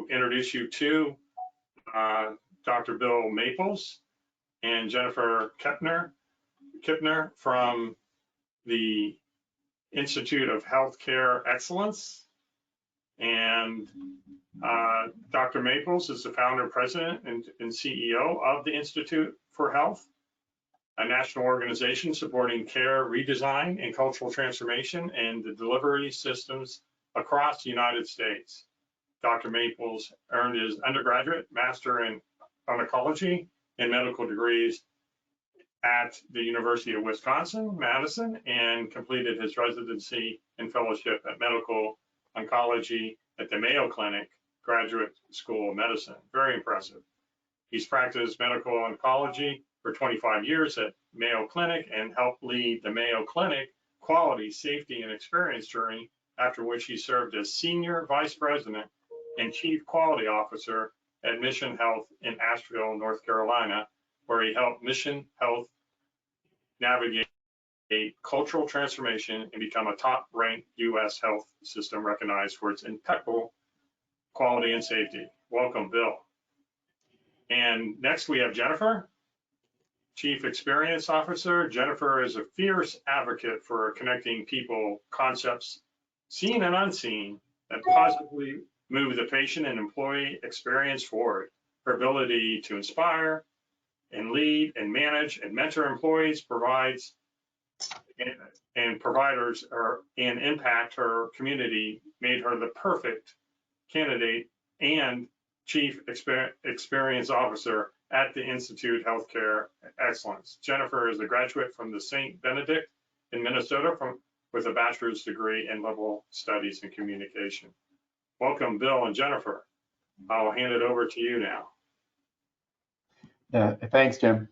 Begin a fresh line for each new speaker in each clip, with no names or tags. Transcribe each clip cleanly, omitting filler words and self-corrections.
to introduce you to Dr. Bill Maples and Jennifer Krippner from the Institute of Healthcare Excellence. And Dr. Maples is the founder, president, and CEO of the Institute for Health, a national organization supporting care redesign and cultural transformation and the delivery systems across the United States. Dr. Maples earned his undergraduate, master in pharmacology and medical degrees at the University of Wisconsin-Madison, and completed his residency and fellowship at medical oncology at the Mayo Clinic Graduate School of Medicine. Very impressive. He's practiced medical oncology for 25 years at Mayo Clinic and helped lead the Mayo Clinic quality, safety, and experience journey, after which he served as Senior Vice President and Chief Quality Officer at Mission Health in Asheville, North Carolina, where he helped Mission Health navigate a cultural transformation and become a top-ranked U.S. health system recognized for its impeccable quality and safety. Welcome, Bill. And next we have Jennifer, Chief Experience Officer. Jennifer is a fierce advocate for connecting people, concepts, seen and unseen, that positively move the patient and employee experience forward. Her ability to inspire and lead and manage and mentor employees provides and providers and impact her community made her the perfect candidate and Chief Experience Officer at the Institute Healthcare Excellence. Jennifer is a graduate from the St. Benedict in Minnesota with a bachelor's degree in level studies in communication. Welcome, Bill and Jennifer. I'll hand it over to you now.
Yeah, thanks, Jim.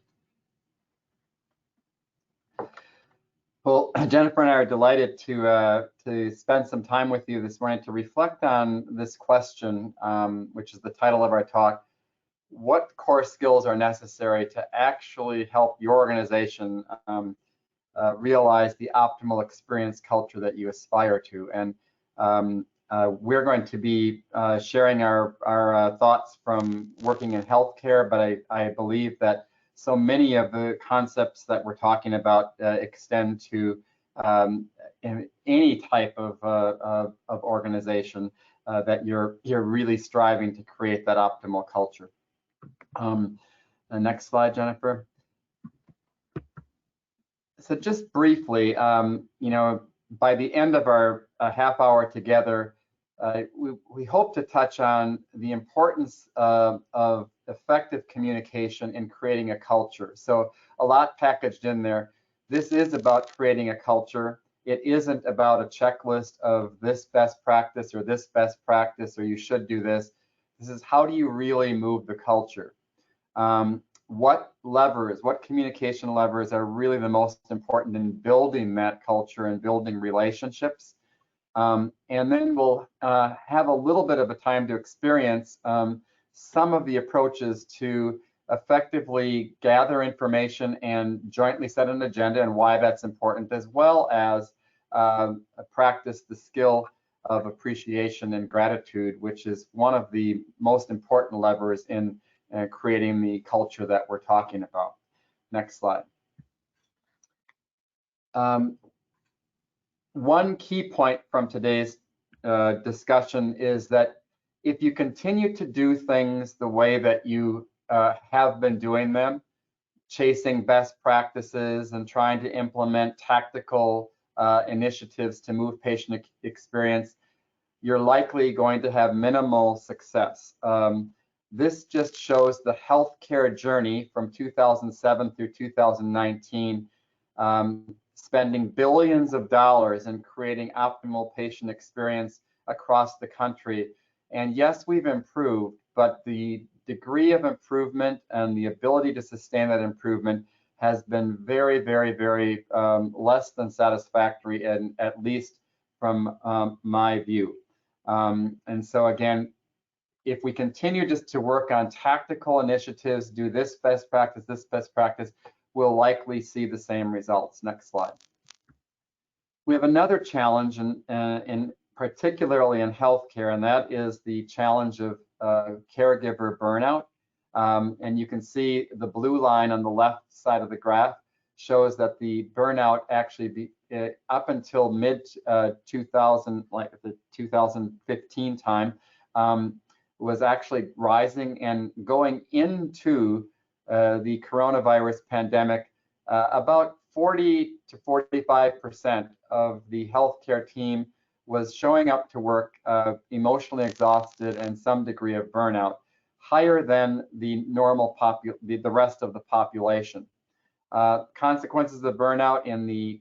Well, Jennifer and I are delighted to spend some time with you this morning to reflect on this question, which is the title of our talk. What core skills are necessary to actually help your organization realize the optimal experience culture that you aspire to? And we're going to be sharing our thoughts from working in healthcare, but I believe that so many of the concepts that we're talking about extend to any type of organization that you're really striving to create that optimal culture. The next slide, Jennifer. So just briefly, you know, by the end of our half hour together, we hope to touch on the importance of effective communication in creating a culture. So a lot packaged in there. This is about creating a culture. It isn't about a checklist of this best practice or this best practice or you should do this. This is how do you really move the culture? What levers, what communication levers are really the most important in building that culture and building relationships? And then we'll have a little bit of a time to experience some of the approaches to effectively gather information and jointly set an agenda and why that's important, as well as practice the skill of appreciation and gratitude, which is one of the most important levers in creating the culture that we're talking about. Next slide. One key point from today's discussion is that if you continue to do things the way that you have been doing them, chasing best practices and trying to implement tactical initiatives to move patient experience, you're likely going to have minimal success. This just shows the healthcare journey from 2007 through 2019, spending billions of dollars in creating optimal patient experience across the country. And yes, we've improved, but the degree of improvement and the ability to sustain that improvement has been very, very, very less than satisfactory, and at least from my view. And so again, if we continue just to work on tactical initiatives, do this best practice, we'll likely see the same results. Next slide. We have another challenge, in particularly in healthcare, and that is the challenge of caregiver burnout. And you can see the blue line on the left side of the graph shows that the burnout actually up until mid 2000, like the 2015 time, was actually rising, and going into the coronavirus pandemic, about 40 to 45% of the healthcare team was showing up to work emotionally exhausted and some degree of burnout, higher than the normal the rest of the population. Consequences of burnout in the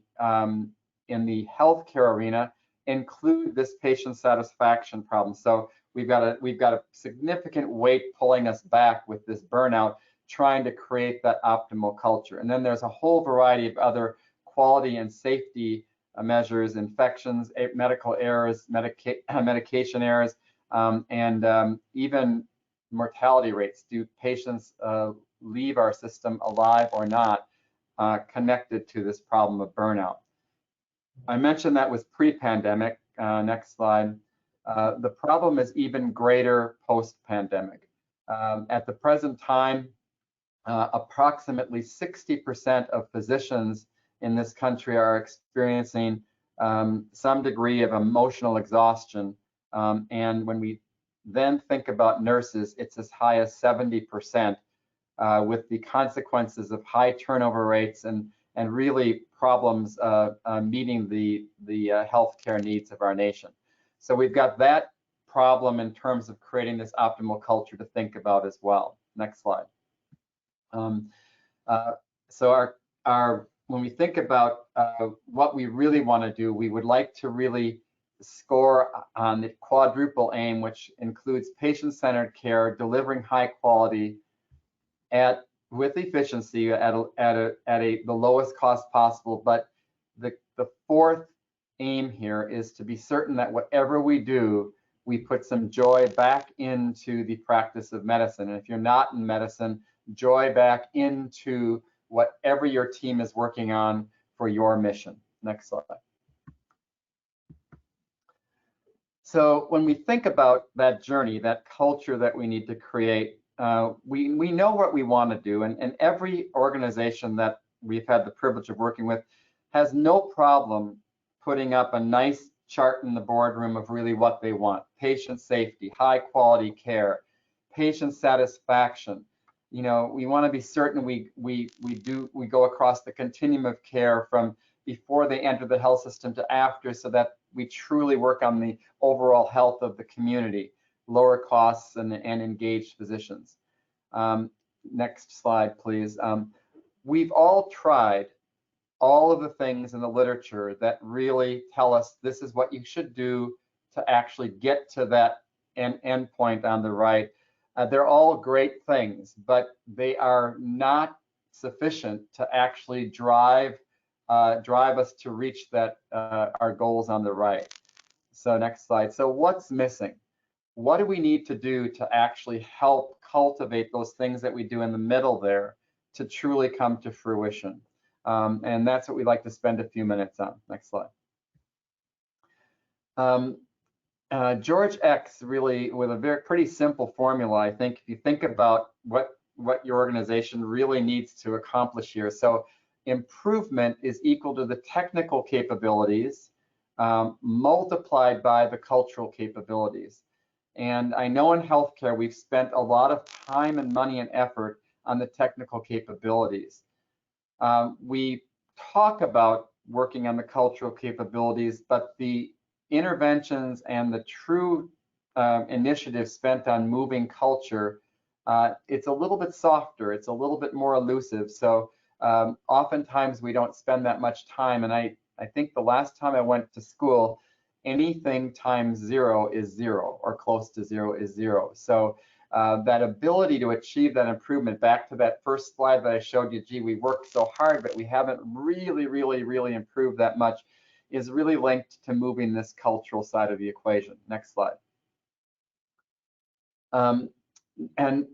healthcare arena include this patient satisfaction problem. So we've got a significant weight pulling us back with this burnout, trying to create that optimal culture. And then there's a whole variety of other quality and safety measures, infections, medical errors, medication errors, and even mortality rates. Do patients leave our system alive or not, connected to this problem of burnout? I mentioned that was pre-pandemic. Next slide. The problem is even greater post-pandemic. At the present time, approximately 60% of physicians in this country are experiencing some degree of emotional exhaustion. And when we then think about nurses, it's as high as 70%, with the consequences of high turnover rates and really problems meeting the healthcare needs of our nation. So we've got that problem in terms of creating this optimal culture to think about as well. Next slide. So when we think about what we really want to do, we would like to really score on the quadruple aim, which includes patient-centered care, delivering high quality with efficiency at the lowest cost possible. But the fourth aim here is to be certain that whatever we do, we put some joy back into the practice of medicine. And if you're not in medicine, joy back into whatever your team is working on for your mission. Next slide. So when we think about that journey, that culture that we need to create, we know what we want to do, and every organization that we've had the privilege of working with has no problem putting up a nice chart in the boardroom of really what they want: patient safety, high quality care, patient satisfaction. You know, we want to be certain we go across the continuum of care from before they enter the health system to after, so that we truly work on the overall health of the community, lower costs, and engaged physicians. Next slide, please. We've all tried all of the things in the literature that really tell us this is what you should do to actually get to that end point on the right. They're all great things, but they are not sufficient to actually drive us to reach that our goals on the right. So next slide. So what's missing? What do we need to do to actually help cultivate those things that we do in the middle there to truly come to fruition? And that's what we'd like to spend a few minutes on. Next slide. George X really, with a pretty simple formula, I think, if you think about what your organization really needs to accomplish here. So improvement is equal to the technical capabilities multiplied by the cultural capabilities. And I know in healthcare, we've spent a lot of time and money and effort on the technical capabilities. We talk about working on the cultural capabilities, but the interventions and the true initiatives spent on moving culture, it's a little bit softer, it's a little bit more elusive. So oftentimes we don't spend that much time. And I think the last time I went to school, anything times 0 is 0, or close to 0 is 0. So that ability to achieve that improvement, back to that first slide that I showed you, gee, we worked so hard, but we haven't really improved that much, is really linked to moving this cultural side of the equation. Next slide. And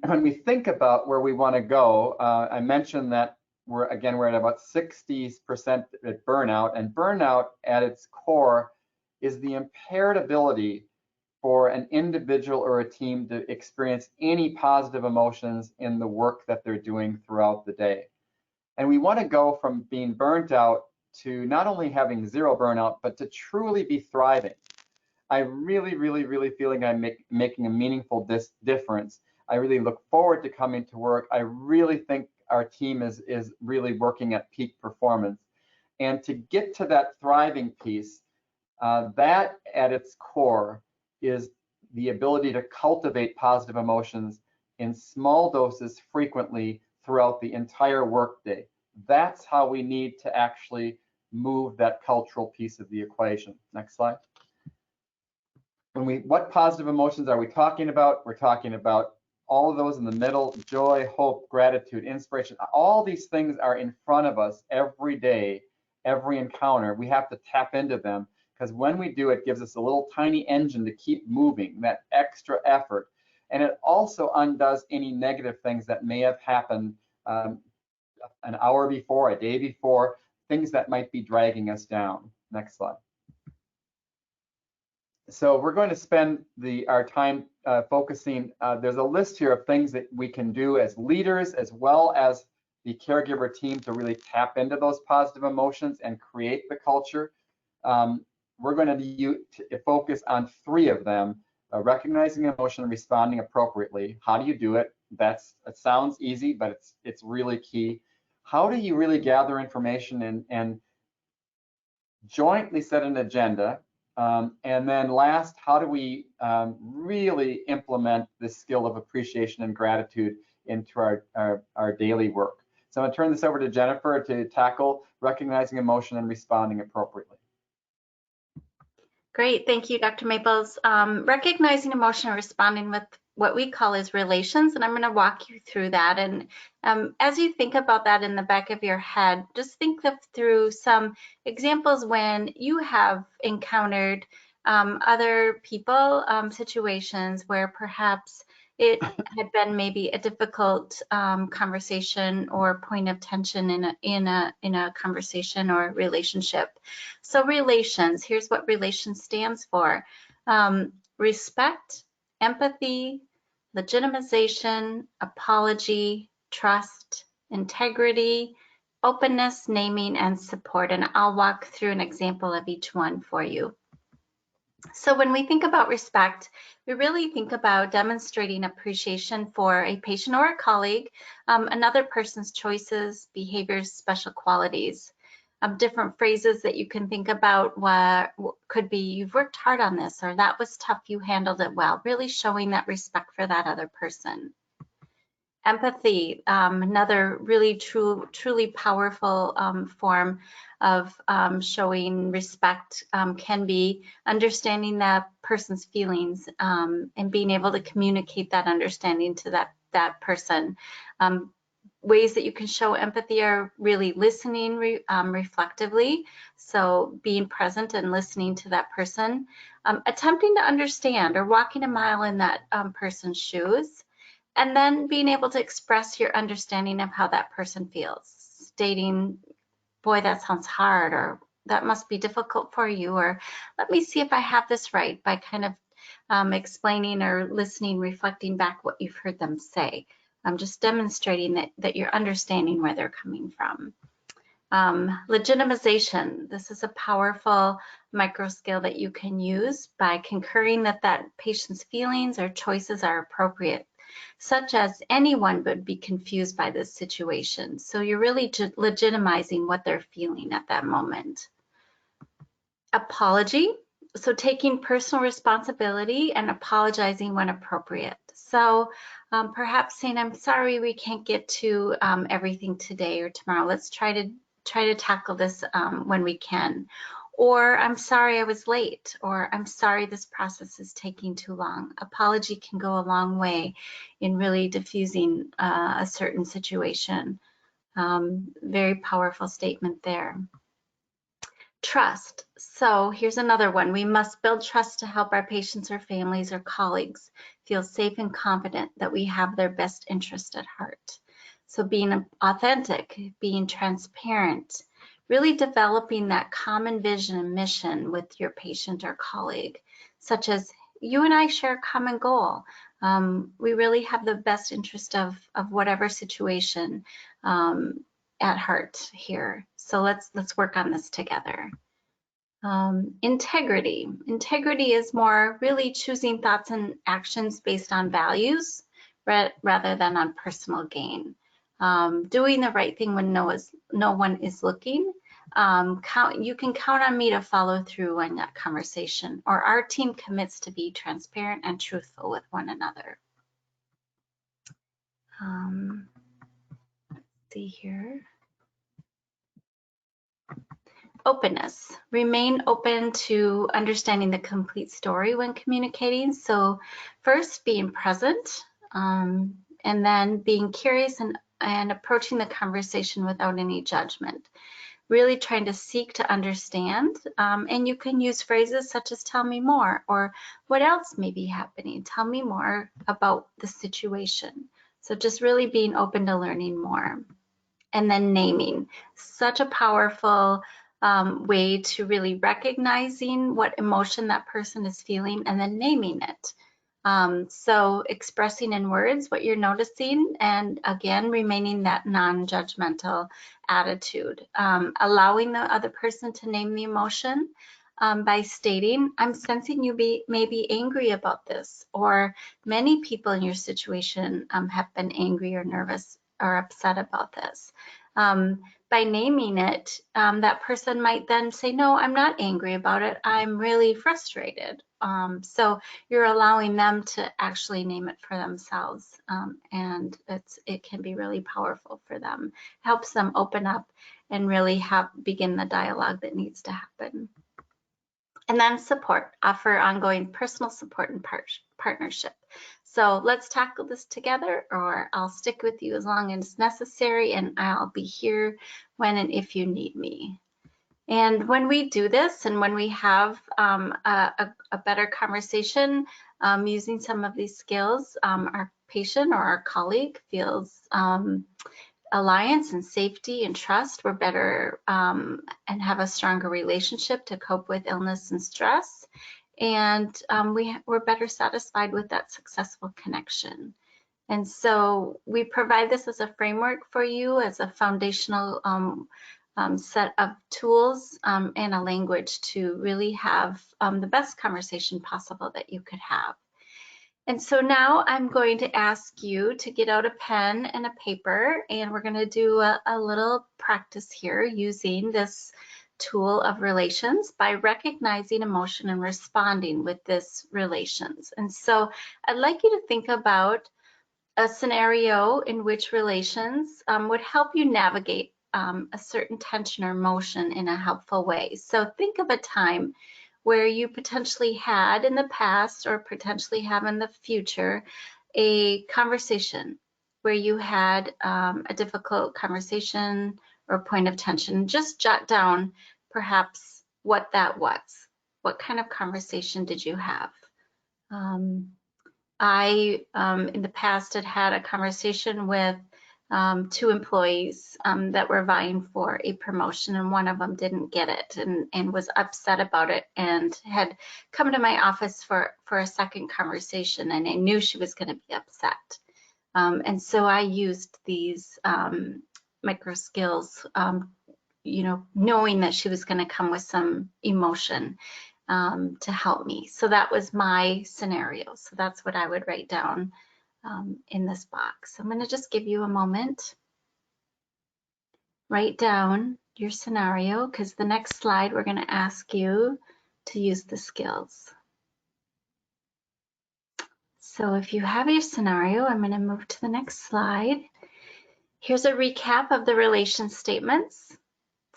when we think about where we want to go, I mentioned that we're at about 60% at burnout, and burnout at its core is the impaired ability for an individual or a team to experience any positive emotions in the work that they're doing throughout the day. And we want to go from being burnt out to not only having zero burnout, but to truly be thriving. I really feeling I'm making a meaningful difference. I really look forward to coming to work. I really think our team is really working at peak performance. And to get to that thriving piece, that at its core is the ability to cultivate positive emotions in small doses frequently throughout the entire workday. That's how we need to actually move that cultural piece of the equation. Next slide. What positive emotions are we talking about? We're talking about all of those in the middle: joy, hope, gratitude, inspiration. All these things are in front of us every day, every encounter. We have to tap into them, because when we do, it gives us a little tiny engine to keep moving, that extra effort. And it also undoes any negative things that may have happened an hour before, a day before, things that might be dragging us down. Next slide. So we're going to spend our time focusing. There's a list here of things that we can do as leaders, as well as the caregiver team, to really tap into those positive emotions and create the culture. We're going to focus on 3 of them: recognizing emotion and responding appropriately. How do you do it? It sounds easy, but it's really key. How do you really gather information and jointly set an agenda? And then last, how do we really implement this skill of appreciation and gratitude into our daily work? So I'm going to turn this over to Jennifer to tackle recognizing emotion and responding appropriately.
Great, thank you, Dr. Maples. Recognizing emotion and responding with what we call is relations, and I'm going to walk you through that. And as you think about that in the back of your head, just think through some examples when you have encountered other people, situations where perhaps it had been maybe a difficult conversation or point of tension in a conversation or relationship. So relations, here's what relations stands for: respect, empathy, legitimization, apology, trust, integrity, openness, naming, and support. And I'll walk through an example of each one for you. So when we think about respect, we really think about demonstrating appreciation for a patient or a colleague, another person's choices, behaviors, special qualities. Different phrases that you can think about could be, you've worked hard on this, or that was tough, you handled it well, really showing that respect for that other person. Empathy, another really truly powerful form of showing respect, can be understanding that person's feelings and being able to communicate that understanding to that person. Ways that you can show empathy are really listening reflectively, so being present and listening to that person, attempting to understand or walking a mile in that person's shoes, and then being able to express your understanding of how that person feels, stating, boy, that sounds hard, or that must be difficult for you, or let me see if I have this right, by kind of explaining or listening, reflecting back what you've heard them say. Just demonstrating that you're understanding where they're coming from. Legitimization. This is a powerful micro skill that you can use by concurring that patient's feelings or choices are appropriate, such as anyone would be confused by this situation. So you're really legitimizing what they're feeling at that moment. Apology. So taking personal responsibility and apologizing when appropriate. So perhaps saying, I'm sorry we can't get to everything today or tomorrow. Let's try to tackle this when we can. Or I'm sorry I was late, or I'm sorry this process is taking too long. Apology can go a long way in really diffusing a certain situation. Very powerful statement there. Trust. So here's another one. We must build trust to help our patients or families or colleagues feel safe and confident that we have their best interest at heart. So being authentic, being transparent, really developing that common vision and mission with your patient or colleague, such as, you and I share a common goal. We really have the best interest of whatever situation at heart here. So let's work on this together. Integrity. Integrity is more really choosing thoughts and actions based on values rather than on personal gain. Doing the right thing when no one is looking. You can count on me to follow through on that conversation, or our team commits to be transparent and truthful with one another. Let's see here. Openness. Remain open to understanding the complete story when communicating. So first, being present, and then being curious and approaching the conversation without any judgment. Really trying to seek to understand. And you can use phrases such as tell me more, or what else may be happening? Tell me more about the situation. So just really being open to learning more. And then naming. Such a powerful way to really recognizing what emotion that person is feeling and then naming it. So expressing in words what you're noticing, and again, remaining that non-judgmental attitude. Allowing the other person to name the emotion by stating, I'm sensing you may be angry about this, or many people in your situation have been angry or nervous or upset about this. By naming it, that person might then say, no, I'm not angry about it. I'm really frustrated. So you're allowing them to actually name it for themselves. And it can be really powerful for them. Helps them open up and really begin the dialogue that needs to happen. And then support, offer ongoing personal support and partnership. So let's tackle this together, or I'll stick with you as long as necessary, and I'll be here when and if you need me. And when we do this, and when we have a better conversation using some of these skills, our patient or our colleague feels alliance and safety and trust. We're better and have a stronger relationship to cope with illness and stress. And we're better satisfied with that successful connection. And so we provide this as a framework for you, as a foundational set of tools and a language to really have the best conversation possible that you could have. And so now I'm going to ask you to get out a pen and a paper, and we're going to do a little practice here using this tool of relations by recognizing emotion and responding with this relations. And so I'd like you to think about a scenario in which relations would help you navigate a certain tension or emotion in a helpful way. So think of a time where you potentially had in the past, or potentially have in the future, a conversation where you had a difficult conversation or point of tension. Just jot down perhaps what that was. What kind of conversation did you have? I, in the past, had a conversation with two employees that were vying for a promotion, and one of them didn't get it and was upset about it, and had come to my office for a second conversation, and I knew she was going to be upset. And so I used these micro skills, knowing that she was going to come with some emotion to help me. So that was my scenario. So that's what I would write down in this box. I'm going to just give you a moment. Write down your scenario, because the next slide we're going to ask you to use the skills. So if you have your scenario, I'm going to move to the next slide. Here's a recap of the relation statements.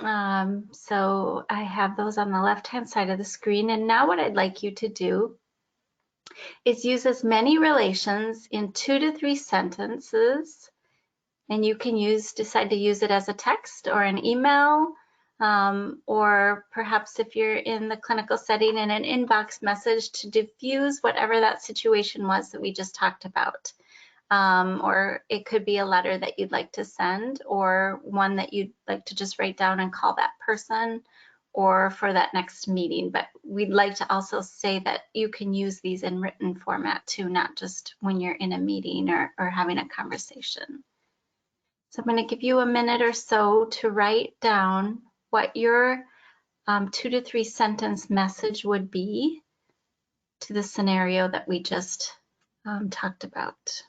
So I have those on the left-hand side of the screen. And now what I'd like you to do is use as many relations in 2 to 3 sentences. And you can decide to use it as a text or an email, or perhaps if you're in the clinical setting, in an inbox message to diffuse whatever that situation was that we just talked about. Or it could be a letter that you'd like to send, or one that you'd like to just write down and call that person, or for that next meeting. But we'd like to also say that you can use these in written format too, not just when you're in a meeting or having a conversation. So I'm going to give you a minute or so to write down what your 2 to 3 sentence message would be to the scenario that we just talked about.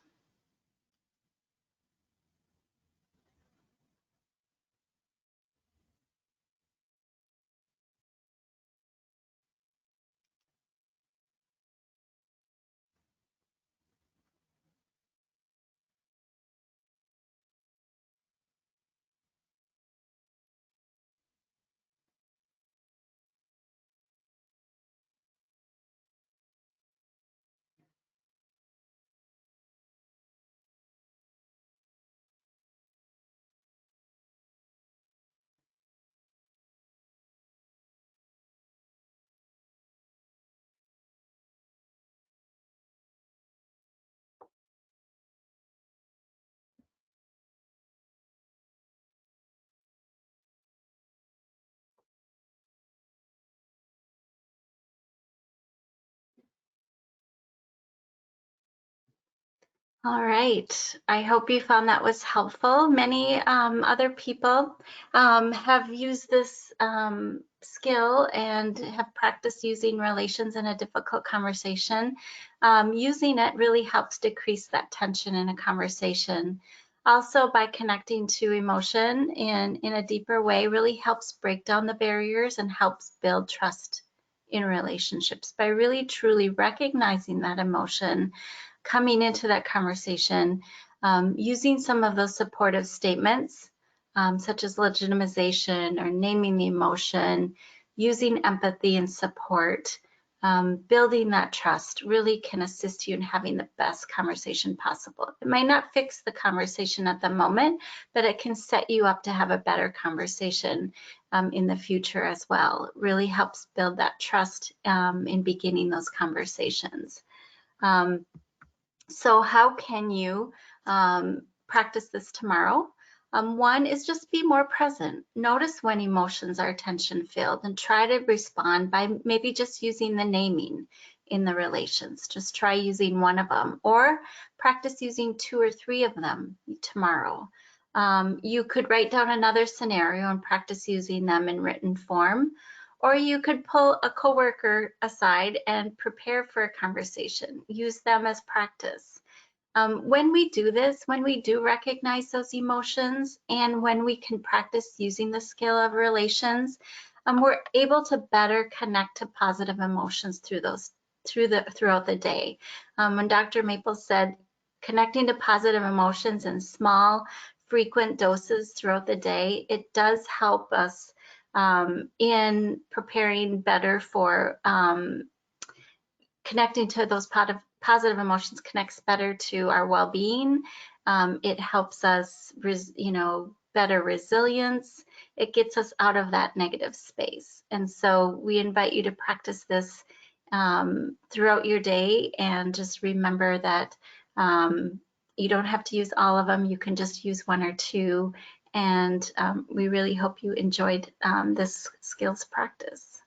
All right, I hope you found that was helpful. Many other people have used this skill and have practiced using relations in a difficult conversation. Using it really helps decrease that tension in a conversation. Also, by connecting to emotion in a deeper way really helps break down the barriers and helps build trust in relationships by really truly recognizing that emotion, coming into that conversation, using some of those supportive statements, such as legitimization or naming the emotion, using empathy and support, building that trust really can assist you in having the best conversation possible. It might not fix the conversation at the moment, but it can set you up to have a better conversation in the future as well. It really helps build that trust in beginning those conversations. So how can you practice this tomorrow? One is just be more present. Notice when emotions are tension-filled and try to respond by maybe just using the naming in the relations. Just try using one of them, or practice using 2 or 3 of them tomorrow. You could write down another scenario and practice using them in written form. Or you could pull a coworker aside and prepare for a conversation. Use them as practice. When we do this, when we do recognize those emotions, and when we can practice using the skill of relations, we're able to better connect to positive emotions throughout the day. When Dr. Maples said, connecting to positive emotions in small, frequent doses throughout the day, it does help us in preparing better for connecting to those positive emotions, connects better to our well-being. It helps us, better resilience. It gets us out of that negative space. And so we invite you to practice this throughout your day, and just remember that you don't have to use all of them. You can just use 1 or 2. And we really hope you enjoyed this skills practice.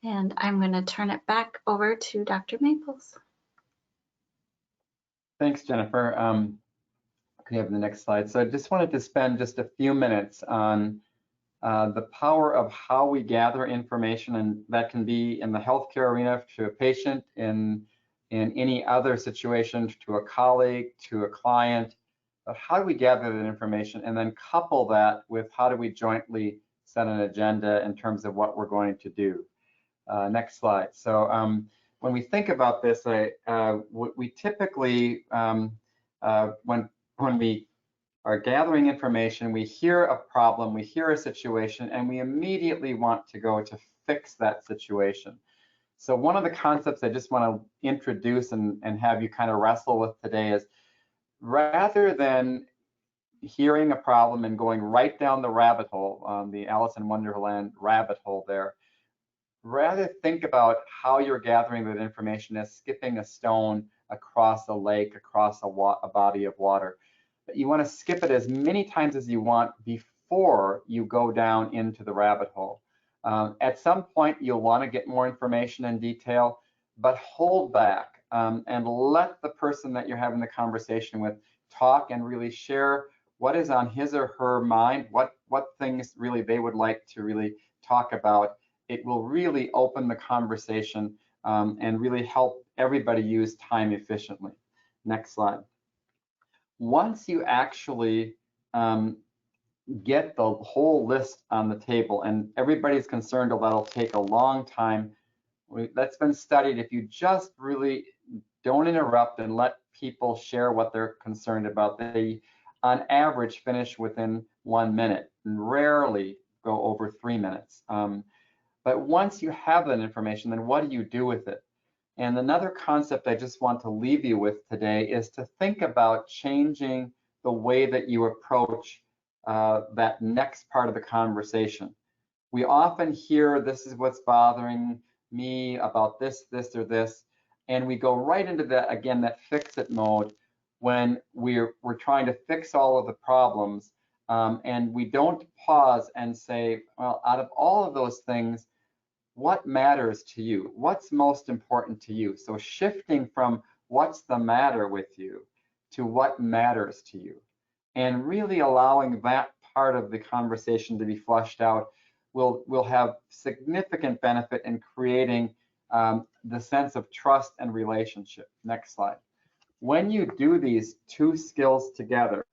And I'm going to turn it back over to Dr. Maples.
Thanks, Jennifer. Can you have the next slide? So I just wanted to spend just a few minutes on the power of how we gather information, and that can be in the healthcare arena to a patient, in any other situation, to a colleague, to a client. But how do we gather that information, and then couple that with how do we jointly set an agenda in terms of what we're going to do? Next slide. So when we think about this, we typically, when we are gathering information, we hear a problem, we hear a situation, and we immediately want to go to fix that situation. So one of the concepts I just want to introduce and have you kind of wrestle with today is, rather than hearing a problem and going right down the rabbit hole, the Alice in Wonderland rabbit hole there, rather think about how you're gathering that information as skipping a stone across a lake, across a body of water. But you want to skip it as many times as you want before you go down into the rabbit hole. At some point, you'll want to get more information in detail, but hold back and let the person that you're having the conversation with talk and really share what is on his or her mind, what things really they would like to really talk about. It will really open the conversation and really help everybody use time efficiently. Next slide. Once you actually get the whole list on the table, and everybody's concerned that'll take a long time, that's been studied. If you just really don't interrupt and let people share what they're concerned about, they on average finish within 1 minute and rarely go over 3 minutes. But once you have that information, then what do you do with it? And another concept I just want to leave you with today is to think about changing the way that you approach that next part of the conversation. We often hear, this is what's bothering me about this, this, or this, and we go right into that, again, that fix-it mode when we're trying to fix all of the problems, and we don't pause and say, well, out of all of those things, what matters to you? What's most important to you? So shifting from what's the matter with you to what matters to you, and really allowing that part of the conversation to be flushed out will have significant benefit in creating the sense of trust and relationship. Next slide. When you do these two skills together,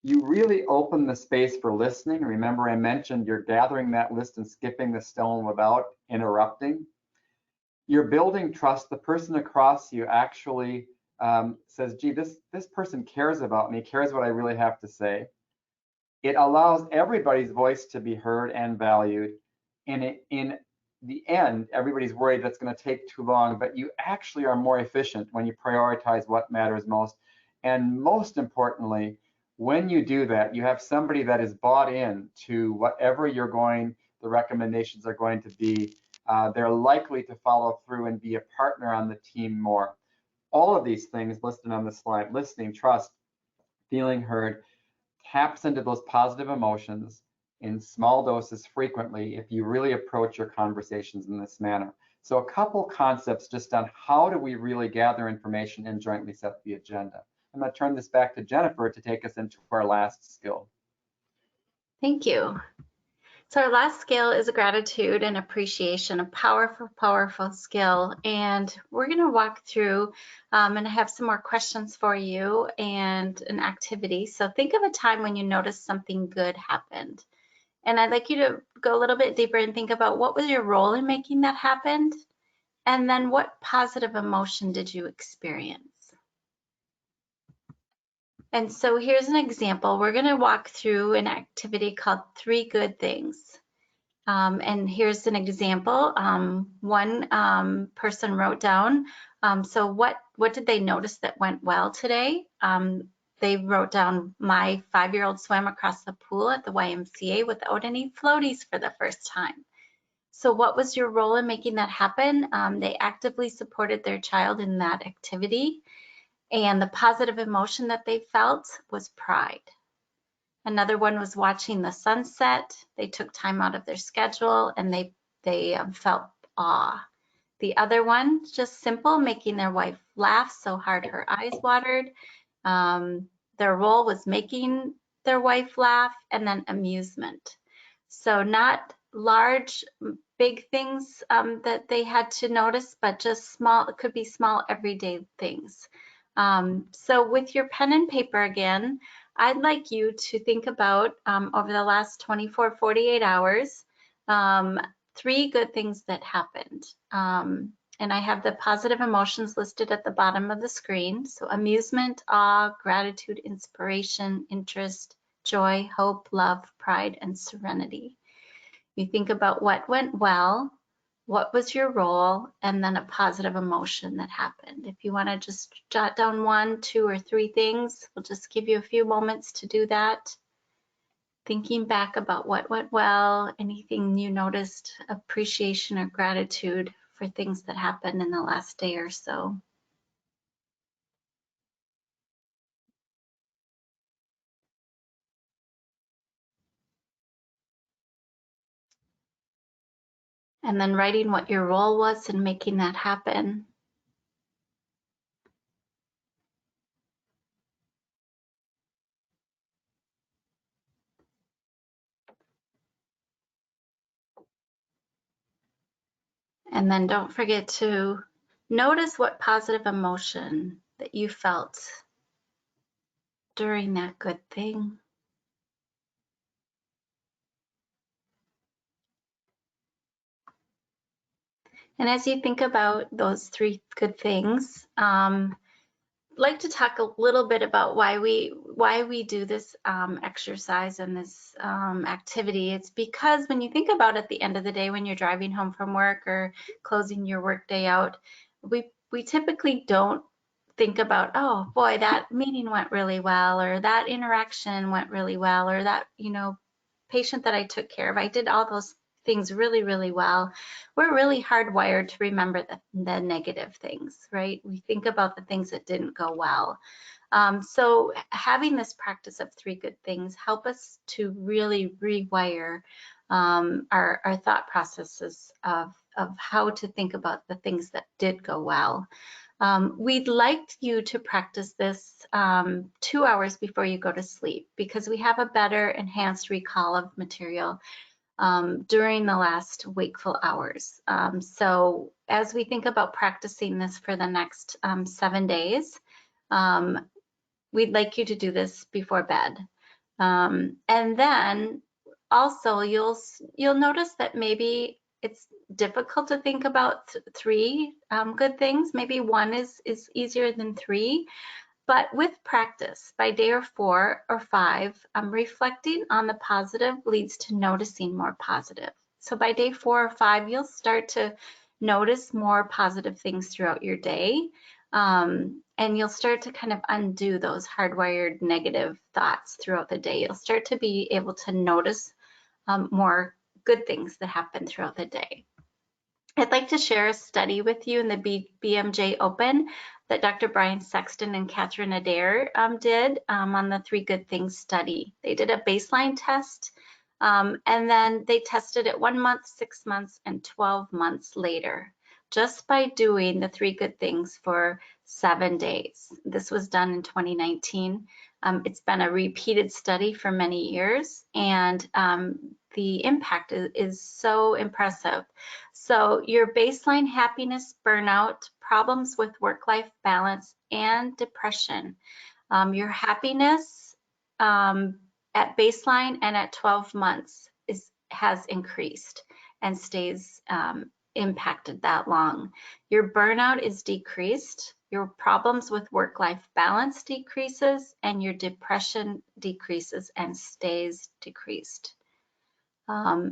you really open the space for listening. Remember, I mentioned you're gathering that list and skipping the stone without interrupting. You're building trust. The person across you actually says, gee, this person cares about me, cares what I really have to say. It allows everybody's voice to be heard and valued. And in the end, everybody's worried that's going to take too long, but you actually are more efficient when you prioritize what matters most. And most importantly, when you do that, you have somebody that is bought in to whatever the recommendations are going to be. They're likely to follow through and be a partner on the team more. All of these things listed on the slide, listening, trust, feeling heard, taps into those positive emotions in small doses frequently if you really approach your conversations in this manner. So a couple concepts just on how do we really gather information and jointly set the agenda. I'm going to turn this back to Jennifer to take us into our last skill.
Thank you. So our last skill is a gratitude and appreciation, a powerful, powerful skill. And we're going to walk through and have some more questions for you and an activity. So think of a time when you noticed something good happened. And I'd like you to go a little bit deeper and think about what was your role in making that happen? And then what positive emotion did you experience? And so here's an example. We're going to walk through an activity called 3 Good Things. And here's an example. One person wrote down, so what did they notice that went well today? They wrote down, my 5-year-old swam across the pool at the YMCA without any floaties for the first time. So what was your role in making that happen? They actively supported their child in that activity. And the positive emotion that they felt was pride. Another one was watching the sunset. They took time out of their schedule and they felt awe. The other one, just simple, making their wife laugh so hard her eyes watered. Their role was making their wife laugh, and then amusement. So not large, big things that they had to notice, but just small, it could be small everyday things. So with your pen and paper again, I'd like you to think about over the last 24, 48 hours, 3 good things that happened. And I have the positive emotions listed at the bottom of the screen. So amusement, awe, gratitude, inspiration, interest, joy, hope, love, pride, and serenity. You think about what went well, what was your role, and then a positive emotion that happened. If you want to just jot down 1, 2, or 3 things, we'll just give you a few moments to do that. Thinking back about what went well, anything you noticed, appreciation or gratitude for things that happened in the last day or so. And then writing what your role was in making that happen. And then don't forget to notice what positive emotion that you felt during that good thing. And as you think about those 3 good things, I'd like to talk a little bit about why we do this exercise and this activity. It's because when you think about at the end of the day, when you're driving home from work or closing your work day out, we typically don't think about, oh boy, that meeting went really well, or that interaction went really well, or that, you know, patient that I took care of, I did all those things really, really well. We're really hardwired to remember the negative things, right? We think about the things that didn't go well. So having this practice of 3 good things help us to really rewire our thought processes of how to think about the things that did go well. We'd like you to practice this 2 hours before you go to sleep, because we have a better enhanced recall of material during the last wakeful hours. So as we think about practicing this for the next 7 days, we'd like you to do this before bed. And then also you'll notice that maybe it's difficult to think about 3 good things. Maybe 1 is easier than 3. But with practice, by day 4 or 5, reflecting on the positive leads to noticing more positive. So by day 4 or 5, you'll start to notice more positive things throughout your day. And you'll start to kind of undo those hardwired negative thoughts throughout the day. You'll start to be able to notice more good things that happen throughout the day. I'd like to share a study with you in the BMJ Open that Dr. Brian Sexton and Catherine Adair did on the 3 Good Things study. They did a baseline test, and then they tested it 1 month, 6 months, and 12 months later, just by doing the 3 good things for 7 days. This was done in 2019. It's been a repeated study for many years, and the impact is so impressive. So your baseline happiness, burnout, problems with work-life balance, and depression. Your happiness at baseline and at 12 months has increased and stays impacted that long. Your burnout is decreased, your problems with work-life balance decreases, and your depression decreases and stays decreased.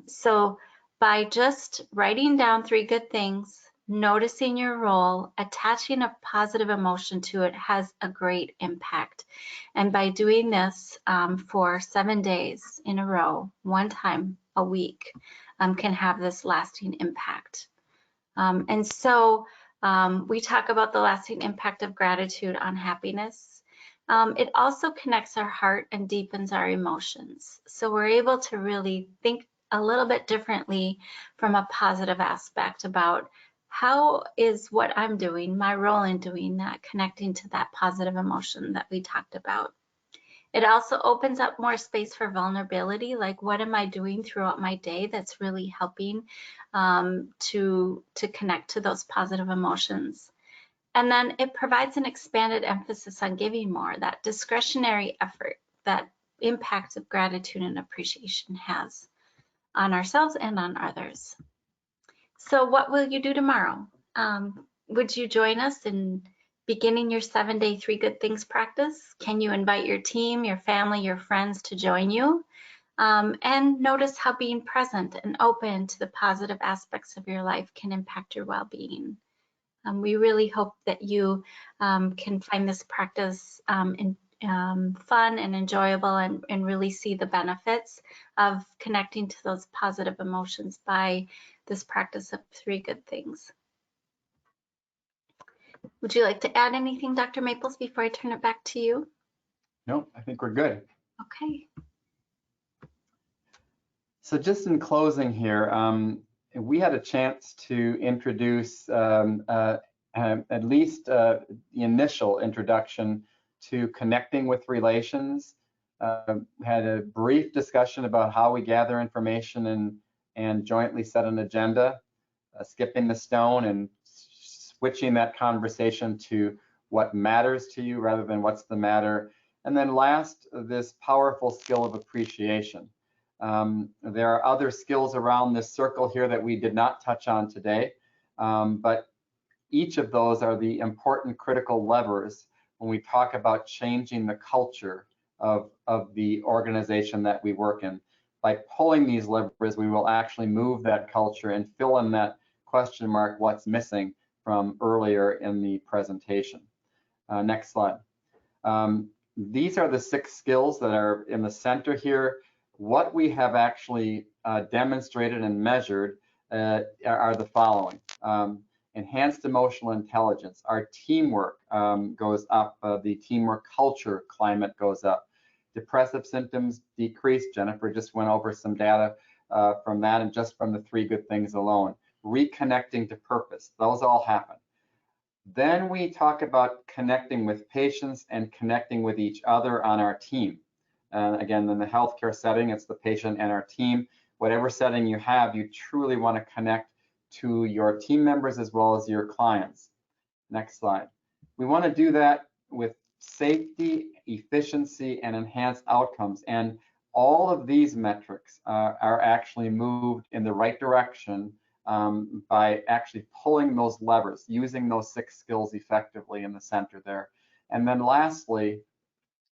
So by just writing down 3 good things, noticing your role, attaching a positive emotion to it has a great impact. And by doing this for 7 days in a row, 1 time a week, can have this lasting impact. And so we talk about the lasting impact of gratitude on happiness. It also connects our heart and deepens our emotions. So we're able to really think a little bit differently from a positive aspect about how is what I'm doing, my role in doing that, connecting to that positive emotion that we talked about. It also opens up more space for vulnerability, like what am I doing throughout my day that's really helping to connect to those positive emotions. And then it provides an expanded emphasis on giving more, that discretionary effort that impact of gratitude and appreciation has on ourselves and on others. So what will you do tomorrow? Would you join us in beginning your 7-day 3 good things practice? Can you invite your team, your family, your friends to join you? And notice how being present and open to the positive aspects of your life can impact your well-being. We really hope that you can find this practice fun and enjoyable, and really see the benefits of connecting to those positive emotions by this practice of 3 good things. Would you like to add anything, Dr. Maples, before I turn it back to you?
No, I think we're good.
Okay.
So just in closing here, we had a chance to introduce at least the initial introduction to connecting with relations. Had a brief discussion about how we gather information and jointly set an agenda, skipping the stone and switching that conversation to what matters to you rather than what's the matter. And then last, this powerful skill of appreciation. There are other skills around this circle here that we did not touch on today, but each of those are the important critical levers when we talk about changing the culture of the organization that we work in. By pulling these levers, we will actually move that culture and fill in that question mark, what's missing, from earlier in the presentation. Next slide. These are the 6 skills that are in the center here. What we have actually demonstrated and measured are the following. Enhanced emotional intelligence. Our teamwork goes up. The teamwork culture climate goes up. Depressive symptoms decreased. Jennifer just went over some data from that, and just from the 3 good things alone. Reconnecting to purpose. Those all happen. Then we talk about connecting with patients and connecting with each other on our team. Again, in the healthcare setting, it's the patient and our team. Whatever setting you have, you truly want to connect to your team members as well as your clients. Next slide. We want to do that with safety, efficiency, and enhanced outcomes. And all of these metrics are actually moved in the right direction by actually pulling those levers, using those 6 skills effectively in the center there. And then lastly,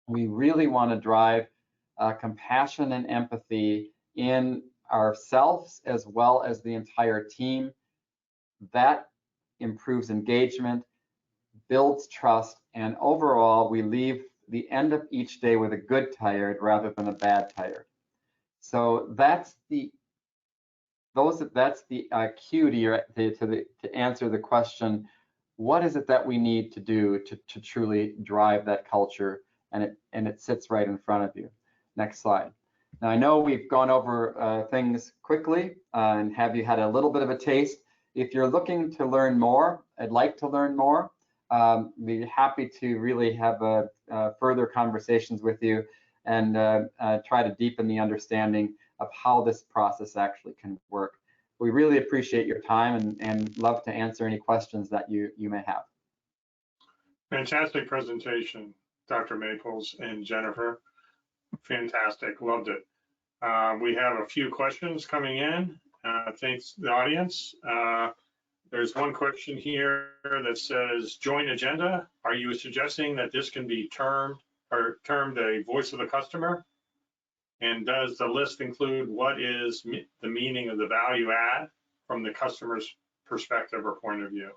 we really want to drive compassion and empathy in ourselves as well as the entire team. That improves engagement, builds trust, and overall we leave the end of each day with a good tired rather than a bad tired. So that's the cue to answer the question, what is it that we need to do to truly drive that culture? And it sits right in front of you. Next slide. Now I know we've gone over things quickly and have you had a little bit of a taste. If you're looking to learn more, I'd like to learn more, be happy to really have further conversations with you and try to deepen the understanding of how this process actually can work. We really appreciate your time and love to answer any questions that you may have.
Fantastic presentation, Dr. Maples and Jennifer. Fantastic, loved it. We have a few questions coming in. Thanks to the audience. There's one question here that says, joint agenda. Are you suggesting that this can be termed a voice of the customer? And does the list include what is the meaning of the value add from the customer's perspective or point of view?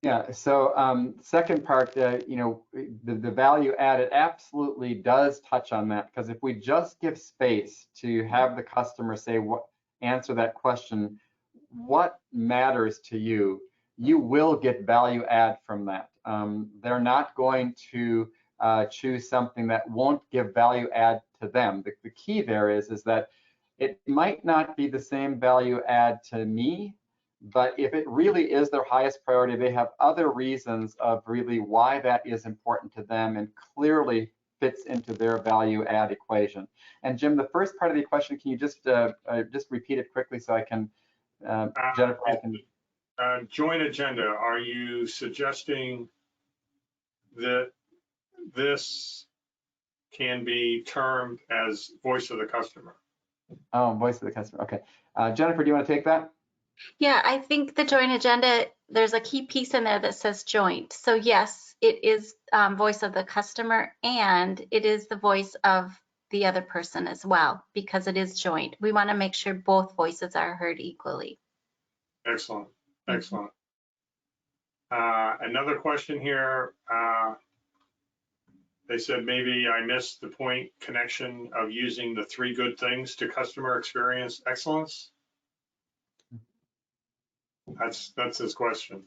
Yeah, so second part, the value add, it absolutely does touch on that, because if we just give space to have the customer say, answer that question, what matters to you, you will get value add from that. They're not going to choose something that won't give value add to them. The key there is that it might not be the same value add to me, but if it really is their highest priority, they have other reasons of really why that is important to them and clearly fits into their value add equation. And Jim, the first part of the question, can you just repeat it quickly so I can, Jennifer, I can.
Joint agenda, are you suggesting that this can be termed as voice of the customer?
Oh, voice of the customer, okay. Jennifer, do you want to take that?
Yeah, I think the joint agenda, there's a key piece in there that says joint. So yes, it is voice of the customer, and it is the voice of the other person as well, because it is joint. We want to make sure both voices are heard equally.
Excellent, excellent. Another question here. They said maybe I missed the point connection of using the 3 good things to customer experience excellence. That's his question.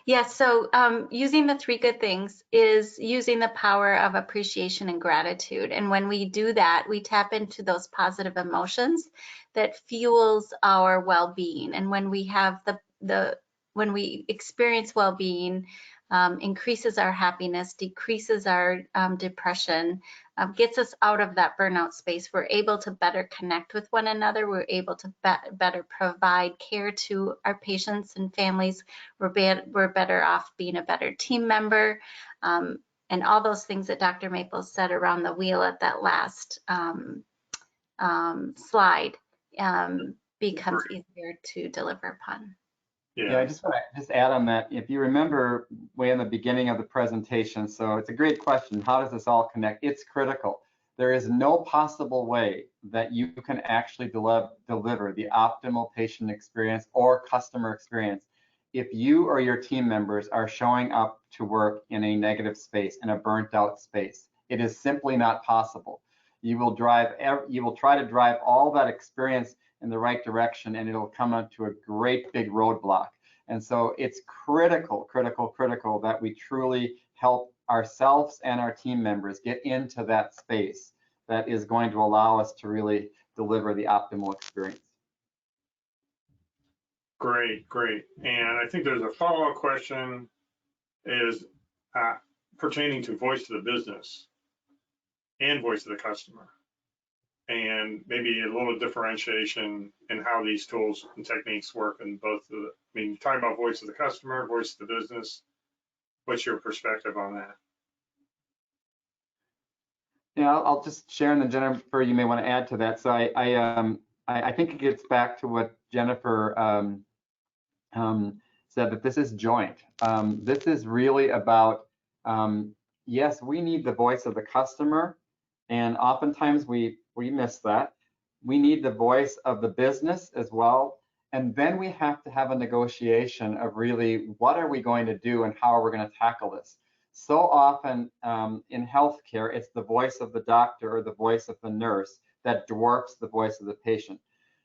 Yeah, so using the 3 good things is using the power of appreciation and gratitude. And when we do that, we tap into those positive emotions that fuels our well-being. And when we have when we experience well-being, increases our happiness, decreases our depression, gets us out of that burnout space. We're able to better connect with one another. We're able to better provide care to our patients and families. We're better off being a better team member. And all those things that Dr. Maples said around the wheel at that last slide becomes easier to deliver upon.
Yeah, I just want to just add on that. If you remember way in the beginning of the presentation, so it's a great question. How does this all connect? It's critical. There is no possible way that you can actually deliver the optimal patient experience or customer experience if you or your team members are showing up to work in a negative space, in a burnt out space. It is simply not possible. You will try to drive all that experience in the right direction, and it'll come onto a great big roadblock. And so it's critical that we truly help ourselves and our team members get into that space that is going to allow us to really deliver the optimal experience.
Great. And I think there's a follow-up question is pertaining to voice of the business and voice of the customer, and maybe a little differentiation in how these tools and techniques work in both of the, I mean, talking about voice of the customer, voice of the business. What's your perspective on that?
Yeah, I'll just share, and then Jennifer, you may want to add to that. So I think it gets back to what Jennifer said, that this is joint. This is really about, yes, we need the voice of the customer, and oftentimes we miss that. We need the voice of the business as well. And then we have to have a negotiation of really what are we going to do and how are we going to tackle this. So often in healthcare, it's the voice of the doctor or the voice of the nurse that dwarfs the voice of the patient.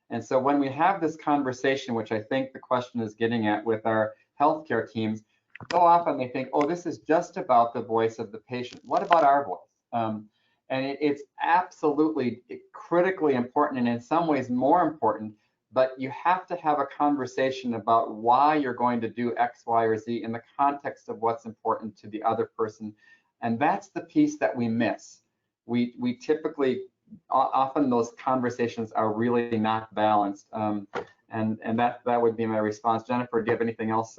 And so when we have this conversation, which I think the question is getting at with our healthcare teams, so often they think, oh, this is just about the voice of the patient. What about our voice? And it's absolutely critically important, and in some ways more important, but you have to have a conversation about why you're going to do X, Y, or Z in the context of what's important to the other person. And that's the piece that we miss. We typically, often those conversations are really not balanced. And that would be my response. Jennifer, do you have anything else?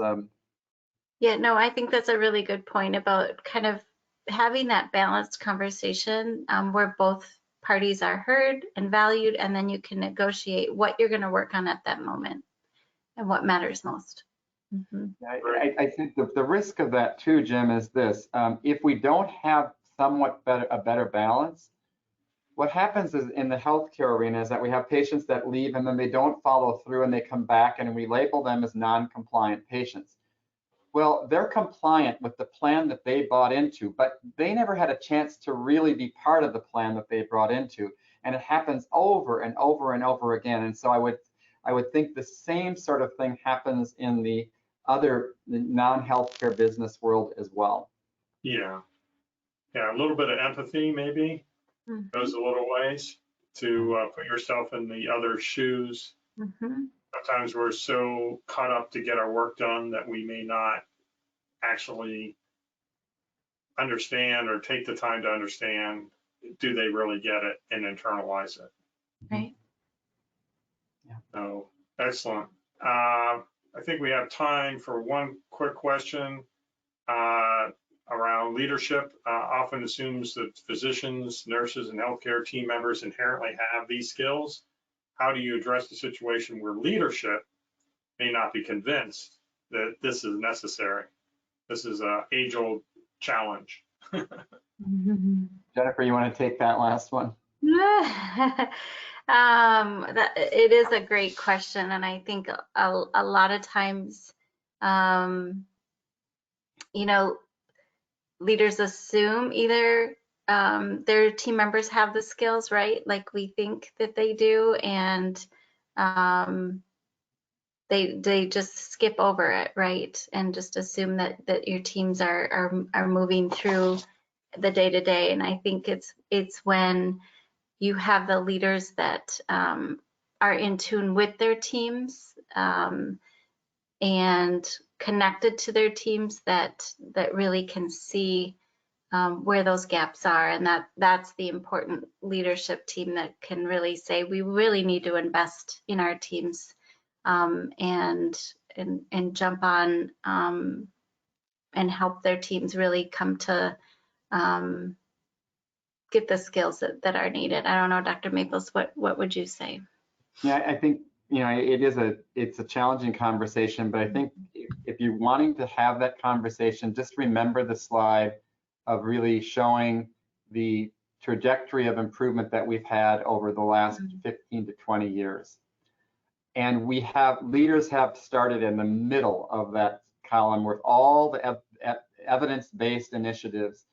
Yeah, no, I think that's a really good point about kind of having that balanced conversation where both parties are heard and valued, and then you can negotiate what you're going to work on at that moment and what matters most. Mm-hmm.
I think the risk of that too, Jim, is this. If we don't have a better balance, what happens is in the healthcare arena is that we have patients that leave and then they don't follow through and they come back and we label them as non-compliant patients. Well, they're compliant with the plan that they bought into, but they never had a chance to really be part of the plan that they brought into. And it happens over and over and over again. And so I would think the same sort of thing happens in the non-healthcare business world as well.
Yeah, a little bit of empathy maybe goes a little ways to put yourself in the other shoes. Sometimes we're so caught up to get our work done that we may not actually understand or take the time to understand, do they really get it and internalize it?
Right.
Yeah. So excellent. I think we have time for one quick question around leadership. Often assumes that physicians, nurses, and healthcare team members inherently have these skills. How do you address the situation where leadership may not be convinced that this is necessary? This is an age-old challenge.
Jennifer, you want to take that last one?
It is a great question, and I think a lot of times, leaders assume either their team members have the skills, right? Like we think that they do, and they just skip over it, right? And just assume that your teams are moving through the day to day. And I think it's when you have the leaders that are in tune with their teams and connected to their teams that really can see where those gaps are, and that's the important leadership team that can really say we really need to invest in our teams and jump on and help their teams really come to get the skills that are needed. I don't know, Dr. Maples, what would you say?
Yeah, I think, you know, it's a challenging conversation, but I think if you're wanting to have that conversation, just remember the slide of really showing the trajectory of improvement that we've had over the last 15 to 20 years. And leaders have started in the middle of that column with all the evidence-based initiatives.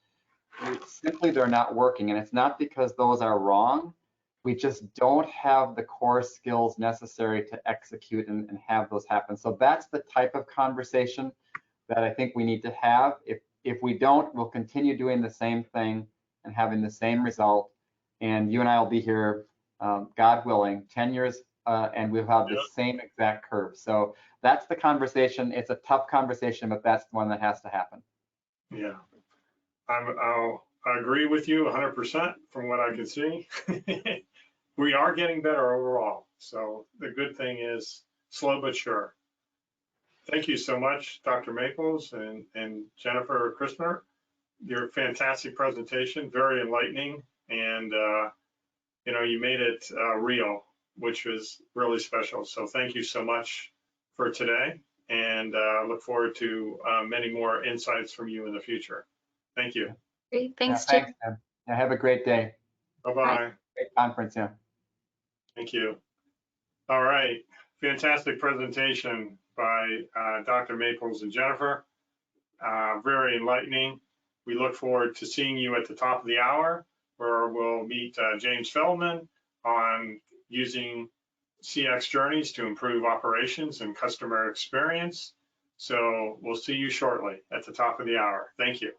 Simply, they're not working, and it's not because those are wrong. We just don't have the core skills necessary to execute and have those happen. So that's the type of conversation that I think we need to have. If we don't, we'll continue doing the same thing and having the same result. And you and I will be here, God willing, 10 years, and we'll have the same exact curve. So that's the conversation. It's a tough conversation, but that's the one that has to happen.
Yeah, I agree with you 100% from what I can see. We are getting better overall. So the good thing is slow but sure. Thank you so much, Dr. Maples and Jennifer Krippner. Your fantastic presentation, very enlightening, and you know, you made it real, which was really special. So thank you so much for today, and look forward to many more insights from you in the future. Thank you.
Great, thanks,
Yeah,
Jim.
thanks, yeah, have a great day.
Bye-bye.
Great conference, yeah.
Thank you. All right, fantastic presentation by Dr. Maples and Jennifer. Very enlightening. We look forward to seeing you at the top of the hour, where we'll meet James Feldman on using CX journeys to improve operations and customer experience. So we'll see you shortly at the top of the hour. Thank you.